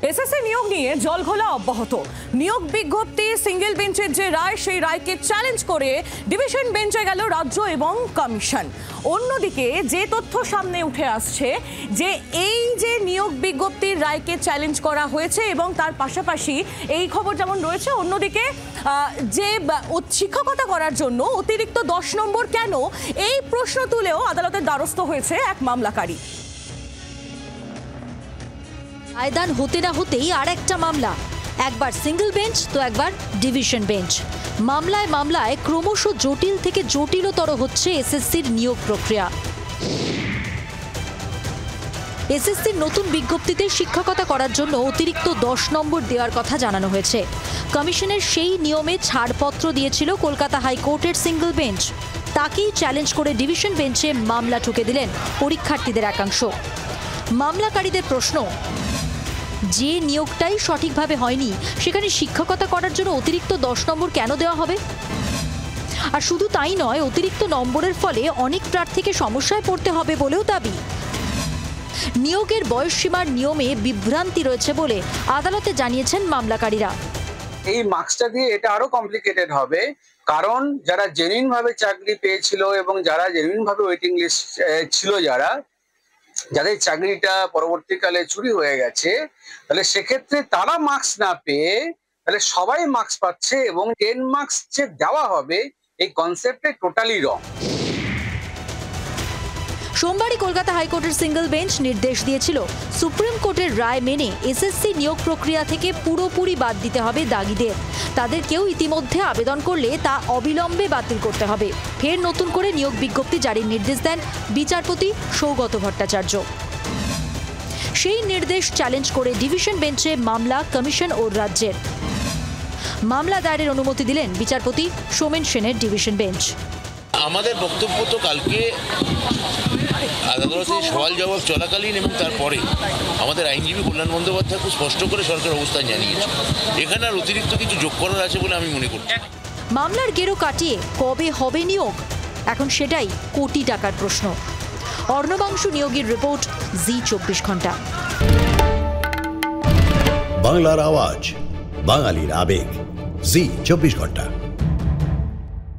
SSC নিয়োগ নিয়ে জলঘোলা অব্যাহত। নিয়োগ বিজ্ঞপ্তি সিঙ্গেল বেঞ্চের যে রায়, সেই রায়কে চ্যালেঞ্জ করে ডিভিশন বেঞ্চে গেল রাজ্য এবং কমিশন। অন্যদিকে যে তথ্য সামনে উঠে আসছে যে এই যে নিয়োগ বিজ্ঞপ্তির রায়কে চ্যালেঞ্জ করা হয়েছে এবং তার পাশাপাশি এই খবর যেমন রয়েছে, অন্যদিকে যে শিক্ষকতা করার জন্য অতিরিক্ত 10 নম্বর কেন, এই প্রশ্ন তুলেও আদালতের দ্বারস্থ হয়েছে এক মামলাকারী। আয়দান হতে না হতেই আর একটা মামলা, একবার সিঙ্গেল বেঞ্চ তো একবার ডিভিশন বেঞ্চ। মামলায় ক্রমশ জটিল থেকে জটিলতর হচ্ছে এসএসসির নিয়োগ প্রক্রিয়া। এসএসসির নতুন বিজ্ঞপ্তিতে শিক্ষকতা করার জন্য অতিরিক্ত 10 নম্বর দেওয়ার কথা জানানো হয়েছে। কমিশনের সেই নিয়মে ছাড়পত্র দিয়েছিল কলকাতা হাইকোর্টের সিঙ্গেল বেঞ্চ। তাকেই চ্যালেঞ্জ করে ডিভিশন বেঞ্চে মামলা ঠুকে দিলেন পরীক্ষার্থীদের একাংশ। মামলাকারীদের প্রশ্ন, যে নিয়োগটাই সঠিকভাবে হয়নি সেখানে শিক্ষকতা করার জন্য অতিরিক্ত 10 নম্বর কেন দেওয়া হবে? আর শুধু তাই নয়, অতিরিক্ত নম্বরের ফলে অনেক প্রার্থীকে সমস্যায় পড়তে হবে বলেও দাবি। নিয়োগের বয়সসীমার নিয়মে বিভ্রান্তি রয়েছে বলে আদালতে জানিয়েছেন মামলাকারীরা। এই মার্কসটা দিয়ে এটা আরো কমপ্লিকেটেড হবে, কারণ যারা জেনুইন ভাবে চাকরি পেয়েছিল এবং যারা জেনুইন ভাবে ওয়েটিং লিস্ট ছিল, যাদের চাকরিটা পরবর্তীকালে চুরি হয়ে গেছে, তাহলে সেক্ষেত্রে তারা মার্কস না পেয়ে তাহলে সবাই মার্কস পাচ্ছে এবং 10 মার্কস যে দেওয়া হবে এই কনসেপ্টে টোটালি রং। সোমবারই কলকাতা হাইকোর্টের সিঙ্গেল বেঞ্চ নির্দেশ দিয়েছিল সুপ্রিম কোর্টের রায় মেনে এসএসসি নিয়োগ প্রক্রিয়া থেকে পুরোপুরি বাদ দিতে হবে দাগীদের। তাদের কেউ ইতিমধ্যে আবেদন করলে তা অবিলম্বে বাতিল করতে হবে। ফের নতুন করে নিয়োগ বিজ্ঞপ্তি জারির নির্দেশ দেন বিচারপতি সৌগত ভট্টাচার্য। সেই নির্দেশ চ্যালেঞ্জ করে ডিভিশন বেঞ্চে মামলা কমিশন ও রাজ্যের। মামলা দায়েরের অনুমতি দিলেন বিচারপতি সোমেন সেনের ডিভিশন বেঞ্চ। আমাদের বক্তব্য তো কালকে আদালতে সওয়াল জবাব চলাকালীন এবং তারপরে আমাদের আইনজীবী কল্যাণ বন্দ্যোপাধ্যায় খুব স্পষ্ট করে সরকার অবস্থান জানিয়েছে। এখানে আর অতিরিক্ত কিছু যোগ করার আছে বলে আমি মনে করছি। মামলার গেরো কাটিয়ে কবে হবে নিয়োগ, এখন সেটাই কোটি টাকার প্রশ্ন। অর্ণবাংশু নিয়োগের রিপোর্ট, জি 24 ঘন্টা। বাংলার আওয়াজ, বাঙালির আবেগ, জি 24 ঘন্টা।